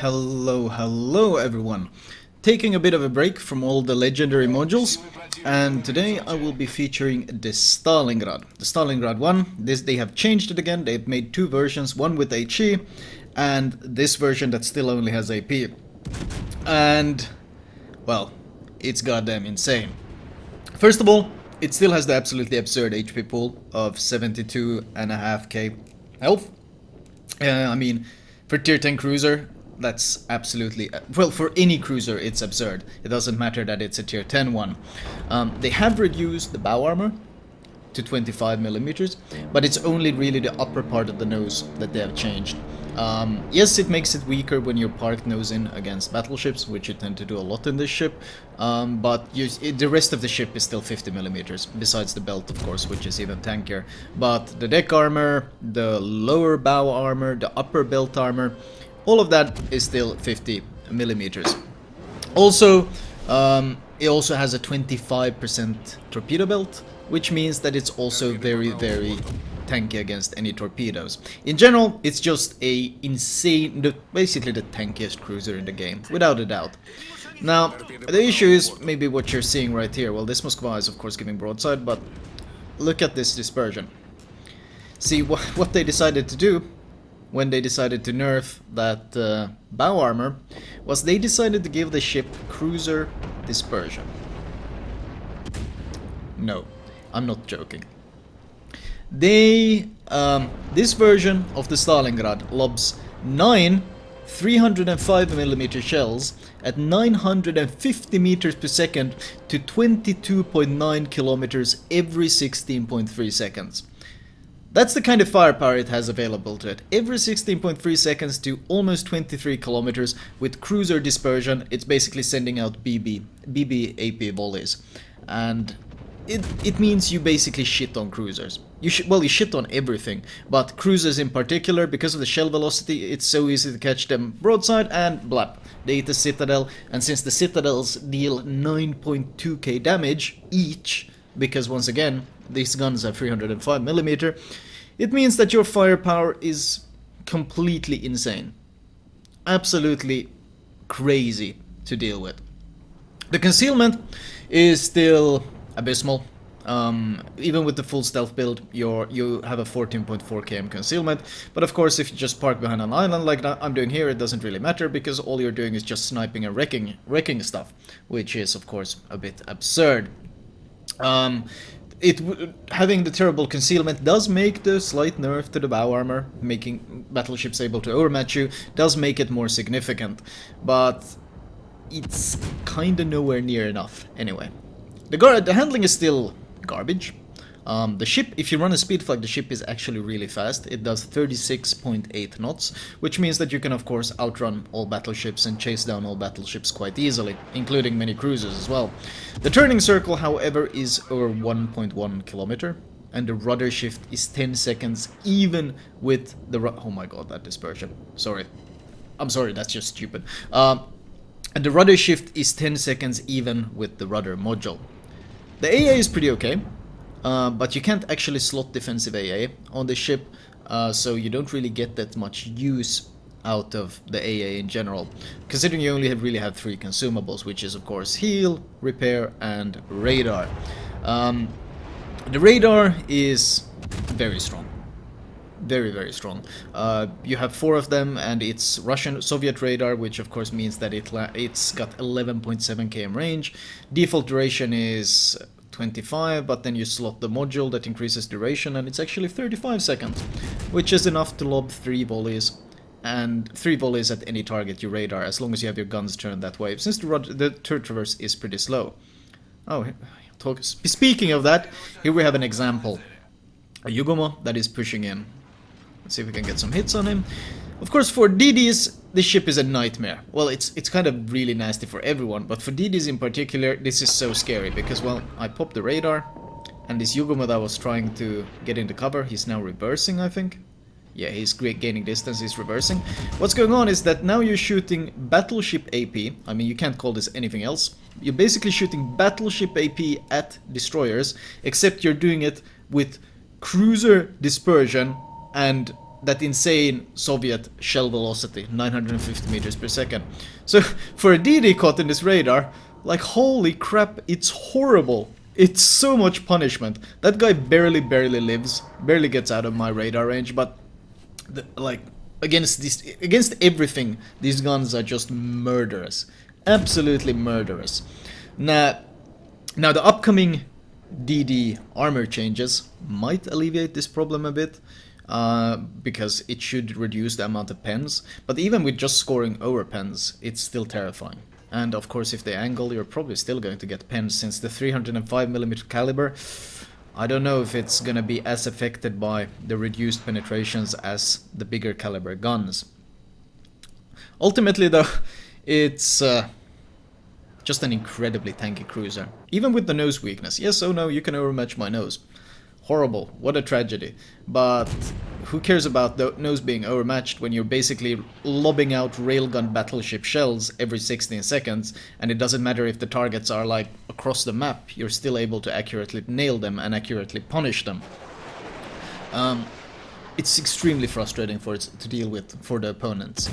Hello everyone. Taking a bit of a break from all the legendary modules, and today I will be featuring the Stalingrad. The Stalingrad 1, they have changed it again. They've made two versions, one with HE and this version that still only has AP. And well, it's goddamn insane. First of all, it still has the absolutely absurd HP pool of 72.5k health. I mean, for tier 10 cruiser, that's absolutely, well, for any cruiser it's absurd. It doesn't matter that it's a tier 10 one. They have reduced the bow armor to 25mm, but it's only really the upper part of the nose that they have changed. Yes, it makes it weaker when you're parked nose in against battleships, which you tend to do a lot in this ship, but the rest of the ship is still 50mm, besides the belt, of course, which is even tankier. But the deck armor, the lower bow armor, the upper belt armor, all of that is still 50mm. Also, it also has a 25% torpedo belt, which means that it's also very tanky against any torpedoes. In general, it's just a insane, basically the tankiest cruiser in the game, without a doubt. Now, the issue is maybe what you're seeing right here. Well, this Moskva is of course giving broadside, but look at this dispersion. See, what they decided to do when they decided to nerf that bow armor was they decided to give the ship cruiser dispersion. No, I'm not joking. This version of the Stalingrad lobs 9 305mm shells at 950 meters per second to 22.9 kilometers every 16.3 seconds. That's the kind of firepower it has available to it. Every 16.3 seconds to almost 23 kilometers with cruiser dispersion. It's basically sending out BB AP volleys. And it means you basically shit on cruisers. You shit on everything, but cruisers in particular, because of the shell velocity, it's so easy to catch them broadside and blap. They hit the Citadel, and since the Citadels deal 9.2k damage each, because once again, these guns have 305mm, it means that your firepower is completely insane. Absolutely crazy to deal with. The concealment is still abysmal. Even with the full stealth build, you have a 14.4 km concealment, but of course if you just park behind an island like I'm doing here, it doesn't really matter, because all you're doing is just sniping and wrecking stuff, which is of course a bit absurd. Having the terrible concealment does make the slight nerf to the bow armor, making battleships able to overmatch you, does make it more significant, but it's kinda nowhere near enough anyway. The handling is still garbage. The ship, if you run a speed flag, the ship is actually really fast. It does 36.8 knots, which means that you can of course outrun all battleships and chase down all battleships quite easily, including many cruisers as well. The turning circle, however, is over 1.1 kilometer, and the rudder shift is 10 seconds even with the oh my god, that dispersion. I'm sorry, that's just stupid. And the rudder shift is 10 seconds even with the rudder module. The AA is pretty okay, but you can't actually slot defensive AA on the ship, so you don't really get that much use out of the AA in general, considering you only really have 3 consumables, which is of course heal, repair, and radar. The radar is very strong. Very strong. You have 4 of them, and it's Russian-Soviet radar, which of course means that it's got 11.7 km range. Default duration is 25, but then you slot the module that increases duration, and it's actually 35 seconds, which is enough to lob 3 volleys, and 3 volleys at any target you radar, as long as you have your guns turned that way, since the turret traverse is pretty slow. Oh, speaking of that, here we have an example. A Yugomo that is pushing in. Let's see if we can get some hits on him. Of course, for DDs, this ship is a nightmare. Well, it's kind of really nasty for everyone, but for DDs in particular, this is so scary, because, well, I popped the radar, and this Yugomo that was trying to get into cover, he's now reversing, I think. Yeah, he's gaining distance, he's reversing. What's going on is that now you're shooting battleship AP. I mean, you can't call this anything else. You're basically shooting battleship AP at destroyers, except you're doing it with cruiser dispersion and that insane Soviet shell velocity, 950 meters per second. So for a DD caught in this radar, like holy crap, it's horrible. It's so much punishment. That guy barely lives, barely gets out of my radar range, but like against everything, these guns are just murderous, absolutely murderous. Now the upcoming DD armor changes might alleviate this problem a bit, because it should reduce the amount of pens, but even with just scoring over pens, it's still terrifying. And of course, if they angle, you're probably still going to get pens, since the 305mm caliber, I don't know if it's gonna be as affected by the reduced penetrations as the bigger caliber guns. Ultimately though, it's just an incredibly tanky cruiser. Even with the nose weakness. Yes, oh no, you can overmatch my nose. Horrible, what a tragedy. But who cares about the nose being overmatched when you're basically lobbing out railgun battleship shells every 16 seconds, and it doesn't matter if the targets are like across the map, you're still able to accurately nail them and accurately punish them. It's extremely frustrating to deal with for the opponents,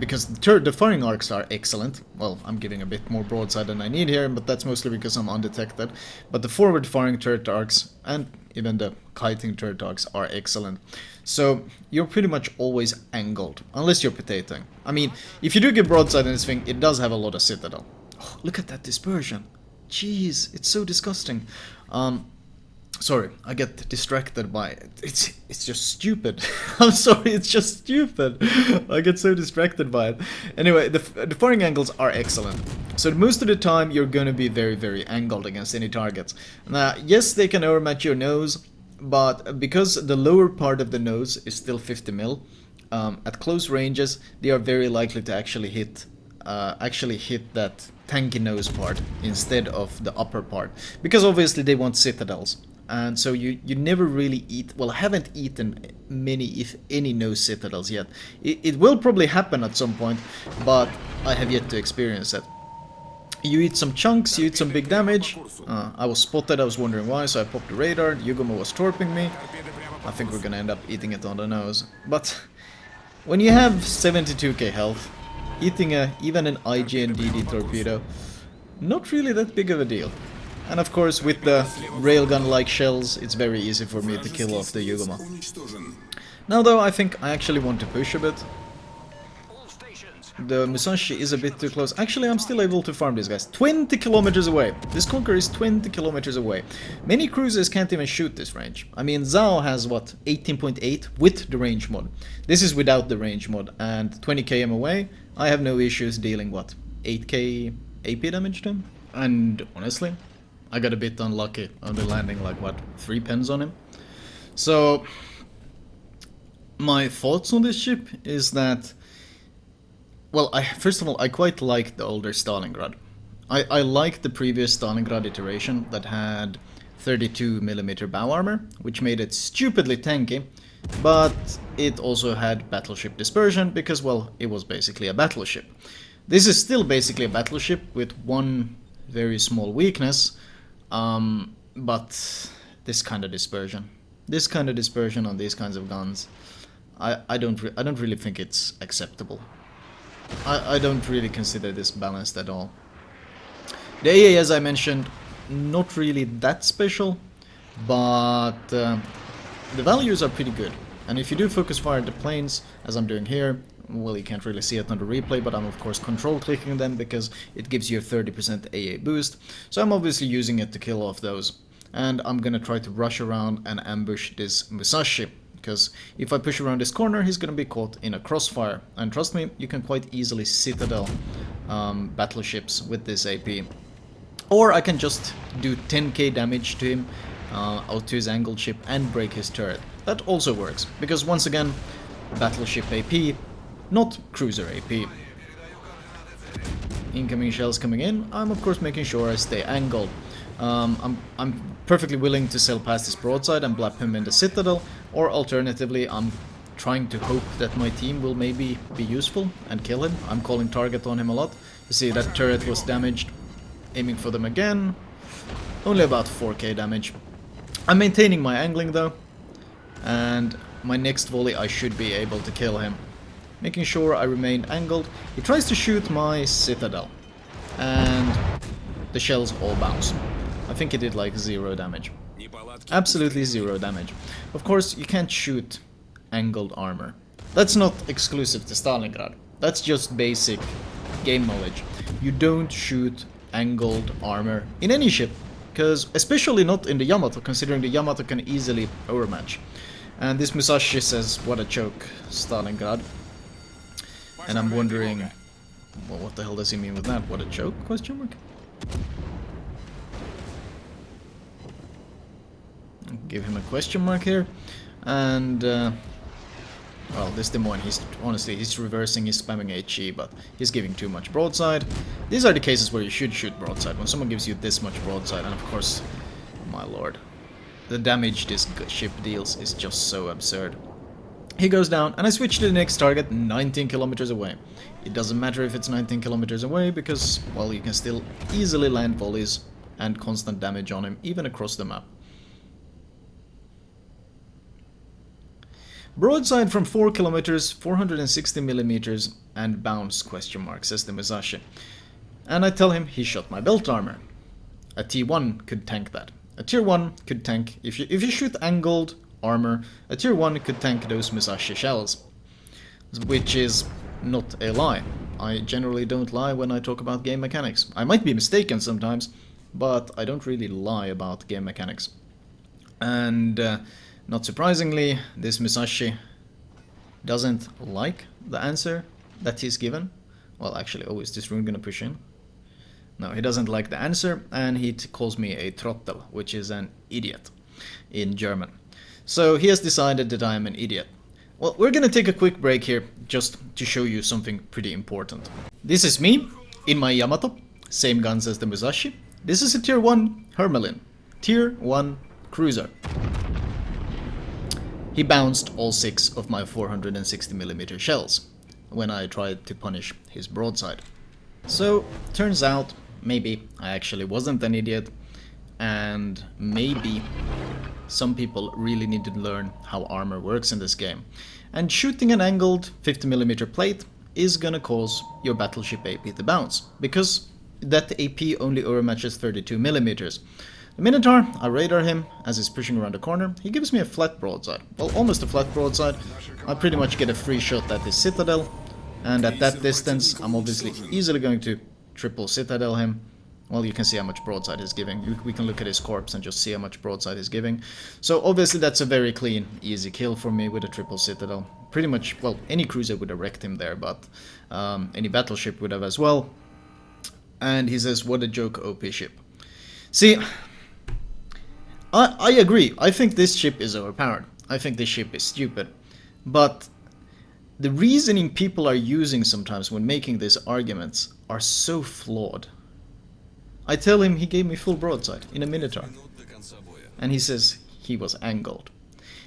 because the firing arcs are excellent. Well, I'm giving a bit more broadside than I need here, but that's mostly because I'm undetected. But the forward firing turret arcs and even the kiting turret arcs are excellent. So you're pretty much always angled, unless you're potatoing. I mean, if you do get broadside in this thing, it does have a lot of citadel. Oh, look at that dispersion. Jeez, it's so disgusting. Sorry, I get distracted by it. It's just stupid. I'm sorry, it's just stupid. I get so distracted by it. Anyway, the firing angles are excellent. So most of the time you're going to be very angled against any targets. Now, yes, they can overmatch your nose, but because the lower part of the nose is still 50 mil, at close ranges they are very likely to actually hit that tanky nose part instead of the upper part, because obviously they want citadels. And so you never really haven't eaten many, if any, nose citadels yet. It will probably happen at some point, but I have yet to experience it. You eat some chunks, you eat some big damage. I was spotted, I was wondering why, so I popped the radar. Yugomo was torping me. I think we're gonna end up eating it on the nose. But when you have 72k health, eating even an IGN DD torpedo, not really that big of a deal. And of course, with the railgun-like shells, it's very easy for me to kill off the Yugoma. Now though, I think I actually want to push a bit. The Musashi is a bit too close. Actually, I'm still able to farm these guys. 20 kilometers away! This Conqueror is 20 kilometers away. Many cruisers can't even shoot this range. I mean, Zhao has, what, 18.8 with the range mod. This is without the range mod, and 20 km away, I have no issues dealing, what, 8k AP damage to him? And honestly, I got a bit unlucky on the landing, like what, 3 pens on him. So my thoughts on this ship is that, well, first of all, I quite like the older Stalingrad. I like the previous Stalingrad iteration that had 32mm bow armor, which made it stupidly tanky, but it also had battleship dispersion because, well, it was basically a battleship. This is still basically a battleship with one very small weakness, but this kind of dispersion on these kinds of guns, I don't really think it's acceptable. I don't really consider this balanced at all. The AA, as I mentioned, not really that special, but the values are pretty good. And if you do focus fire at the planes, as I'm doing here, well, you can't really see it on the replay, but I'm of course control clicking them because it gives you a 30% AA boost. So I'm obviously using it to kill off those. And I'm gonna try to rush around and ambush this Musashi, because if I push around this corner, he's gonna be caught in a crossfire. And trust me, you can quite easily citadel battleships with this AP. Or I can just do 10k damage to him, out to his angled ship, and break his turret. That also works, because once again, battleship AP, not cruiser AP. Incoming shells coming in, I'm of course making sure I stay angled. I'm perfectly willing to sail past his broadside and blap him in the citadel, or alternatively I'm trying to hope that my team will maybe be useful and kill him. I'm calling target on him a lot. You see that turret was damaged. Aiming for them again. Only about 4k damage. I'm maintaining my angling though, and my next volley I should be able to kill him. Making sure I remain angled. He tries to shoot my citadel. And the shells all bounce. I think he did like 0 damage. Absolutely 0 damage. Of course, you can't shoot angled armor. That's not exclusive to Stalingrad. That's just basic game knowledge. You don't shoot angled armor in any ship. Because, especially not in the Yamato, considering the Yamato can easily overmatch. And this Musashi says, what a choke, Stalingrad. And I'm wondering, well, what the hell does he mean with that? What a choke? Question mark? Give him a question mark here. And, well, this Des Moines, he's reversing, he's spamming HE, but he's giving too much broadside. These are the cases where you should shoot broadside, when someone gives you this much broadside, and of course, my lord, the damage this ship deals is just so absurd. He goes down, and I switch to the next target 19 kilometers away. It doesn't matter if it's 19 kilometers away, because, well, you can still easily land volleys and constant damage on him, even across the map. Broadside from 4 kilometers, 460 millimeters, and bounce, question mark, says the Musashi. And I tell him he shot my belt armor. A T1 could tank that. A tier 1 could tank, if you shoot angled armor, a tier 1 could tank those Musashi shells. Which is not a lie. I generally don't lie when I talk about game mechanics. I might be mistaken sometimes, but I don't really lie about game mechanics. And not surprisingly, this Musashi doesn't like the answer that he's given. Well, actually, oh, is this rune gonna push in? No, he doesn't like the answer, and he calls me a Trottel, which is an idiot in German. So he has decided that I am an idiot. Well, we're gonna take a quick break here, just to show you something pretty important. This is me, in my Yamato, same guns as the Musashi. This is a tier 1 Hermelin, tier 1 cruiser. He bounced all 6 of my 460mm shells when I tried to punish his broadside. So, turns out, maybe I actually wasn't an idiot, and maybe some people really need to learn how armor works in this game. And shooting an angled 50mm plate is gonna cause your battleship AP to bounce, because that AP only overmatches 32mm. The Minotaur, I radar him as he's pushing around the corner. He gives me a flat broadside. Well, almost a flat broadside. I pretty much get a free shot at his citadel. And at that distance, I'm obviously easily going to triple citadel him. Well, you can see how much broadside he's giving. We can look at his corpse and just see how much broadside he's giving. So obviously that's a very clean, easy kill for me with a triple citadel. Pretty much, well, any cruiser would have wrecked him there, but any battleship would have as well. And he says, what a joke, OP ship. See, I agree. I think this ship is overpowered. I think this ship is stupid. But the reasoning people are using sometimes when making these arguments are so flawed. I tell him he gave me full broadside in a Minotaur. And he says he was angled.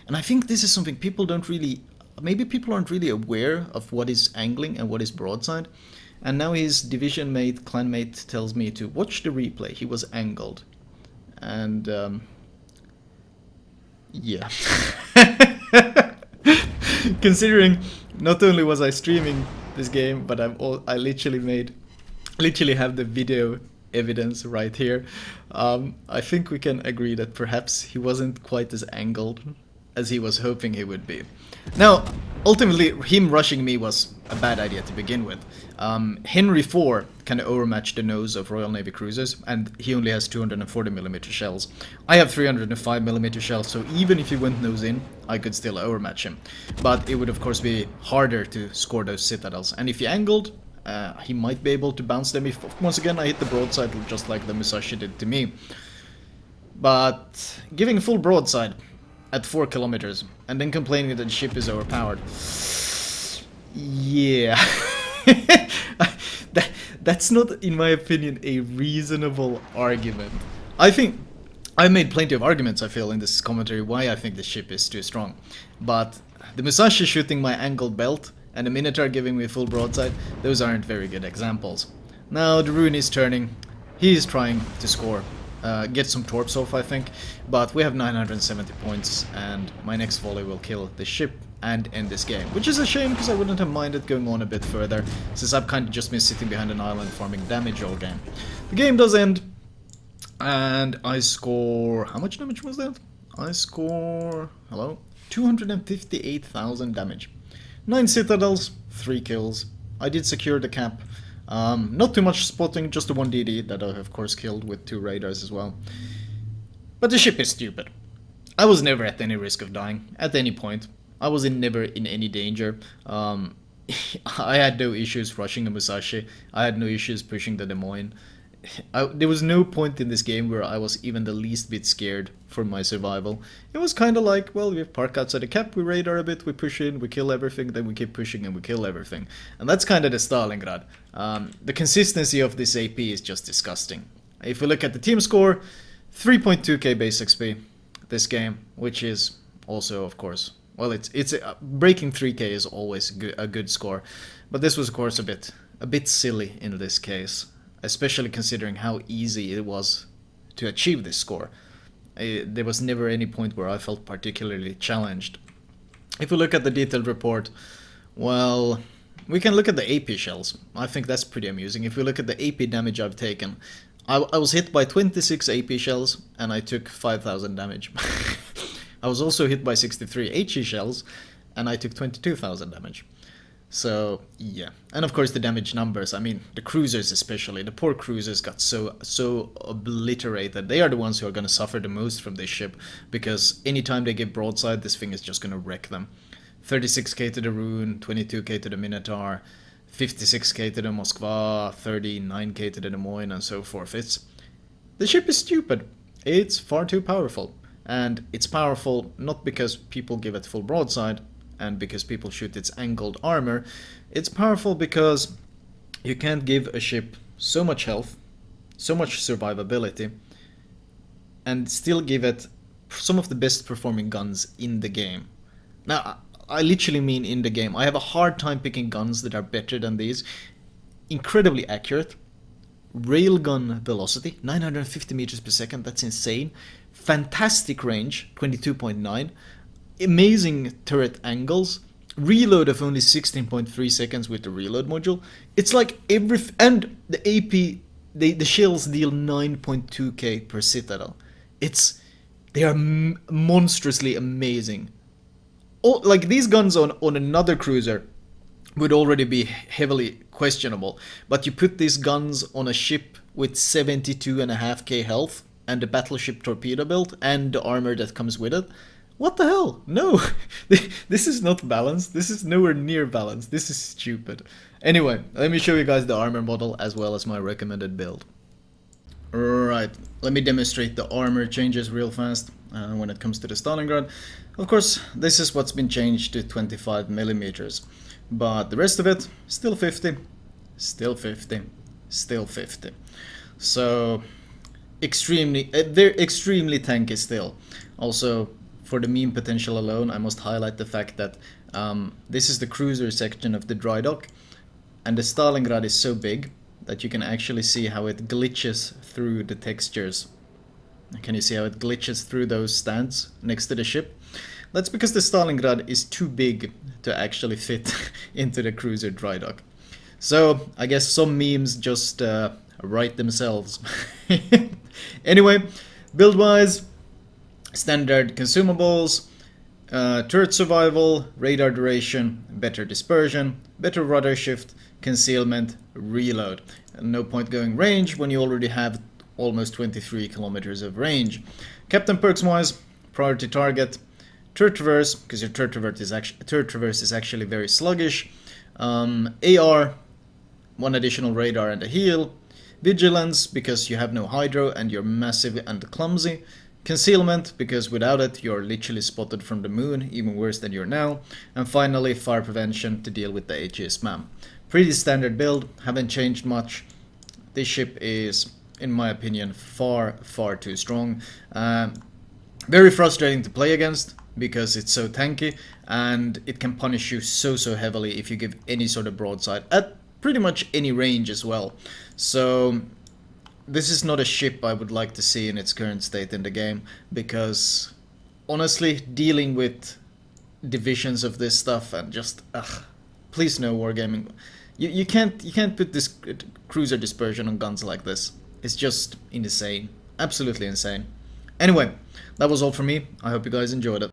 And I think this is something people don't really... Maybe people aren't really aware of what is angling and what is broadside. And now his division mate, clanmate tells me to watch the replay. He was angled. And... yeah. Considering not only was I streaming this game, but I literally have the video evidence right here. I think we can agree that perhaps he wasn't quite as angled as he was hoping he would be. Now, ultimately, him rushing me was a bad idea to begin with. Henry IV can overmatch the nose of Royal Navy cruisers, and he only has 240mm shells. I have 305mm shells, so even if he went nose in, I could still overmatch him. But it would of course be harder to score those citadels, and if he angled, he might be able to bounce them if, once again, I hit the broadside just like the Musashi did to me. But giving full broadside at 4 kilometers and then complaining that the ship is overpowered, yeah. That's not, in my opinion, a reasonable argument. I think I made plenty of arguments, I feel, in this commentary why I think the ship is too strong. But the Musashi shooting my angled belt and the Minotaur giving me full broadside, those aren't very good examples. Now the rune is turning. He is trying to score get some torps off, I think. But we have 970 points, and my next volley will kill the ship and end this game. Which is a shame, because I wouldn't have minded going on a bit further, since I've kind of just been sitting behind an island farming damage all game. The game does end, and I score... How much damage was that? I score... Hello? 258,000 damage. 9 citadels, 3 kills. I did secure the cap. Not too much spotting, just the 1 DD that I of course killed with 2 radars as well. But the ship is stupid. I was never at any risk of dying, at any point. I was never in any danger. I had no issues rushing the Musashi. I had no issues pushing the Des Moines. There was no point in this game where I was even the least bit scared for my survival. It was kind of like, well, we park outside the cap, we radar a bit, we push in, we kill everything, then we keep pushing and we kill everything. And that's kind of the Stalingrad. The consistency of this AP is just disgusting. If we look at the team score, 3.2k base XP this game, which is also, of course, well, it's breaking 3k is always a good score, but this was, of course, a bit silly in this case, especially considering how easy it was to achieve this score. There was never any point where I felt particularly challenged. If we look at the detailed report, well, we can look at the AP shells. I think that's pretty amusing. If we look at the AP damage I've taken, I was hit by 26 AP shells and I took 5,000 damage. I was also hit by 63 HE shells and I took 22,000 damage. So, yeah. And of course the damage numbers, I mean, the cruisers especially, the poor cruisers got so obliterated. They are the ones who are going to suffer the most from this ship, because anytime they give broadside, this thing is just going to wreck them. 36k to the Rune, 22k to the Minotaur, 56k to the Moskva, 39k to the Des Moines, and so forth. The ship is stupid. It's far too powerful. And it's powerful not because people give it full broadside, and because people shoot its angled armor. It's powerful because you can't give a ship so much health, so much survivability, and still give it some of the best performing guns in the game. Now, I literally mean in the game. I have a hard time picking guns that are better than these. Incredibly accurate. Railgun velocity, 950 meters per second, that's insane. Fantastic range, 22.9. Amazing turret angles, reload of only 16.3 seconds with the reload module. It's like and the AP, the shells deal 9.2k per citadel. They are monstrously amazing. Like these guns on another cruiser would already be heavily questionable, but you put these guns on a ship with 72.5k health and the battleship torpedo build and the armor that comes with it. What the hell? No, this is not balanced. This is nowhere near balanced. This is stupid. Anyway, let me show you guys the armor model as well as my recommended build. Right, let me demonstrate the armor changes real fast when it comes to the Stalingrad. Of course, this is what's been changed to 25 millimeters, but the rest of it, still 50, still 50, still 50. So, they're extremely tanky still. Also, for the meme potential alone, I must highlight the fact that this is the cruiser section of the dry dock, and the Stalingrad is so big that you can actually see how it glitches through the textures. Can you see how it glitches through those stands next to the ship? That's because the Stalingrad is too big to actually fit into the cruiser dry dock. So, I guess some memes just write themselves. Anyway, build-wise, standard consumables, turret survival, radar duration, better dispersion, better rudder shift, concealment, reload. And no point going range when you already have almost 23 kilometers of range. Captain perks wise, priority target, turret traverse, because your turret traverse is actually very sluggish, AR, one additional radar and a heal, vigilance, because you have no hydro and you're massive and clumsy, concealment, because without it you're literally spotted from the moon, even worse than you're now, and finally fire prevention to deal with the HE spam. Pretty standard build, haven't changed much. This ship is, in my opinion, far too strong. Very frustrating to play against because it's so tanky, and it can punish you so heavily if you give any sort of broadside at pretty much any range as well. So this is not a ship I would like to see in its current state in the game, because honestly, dealing with divisions of this stuff and just please no wargaming. You can't put this cruiser dispersion on guns like this. It's just insane, absolutely insane. Anyway, that was all from me. I hope you guys enjoyed it.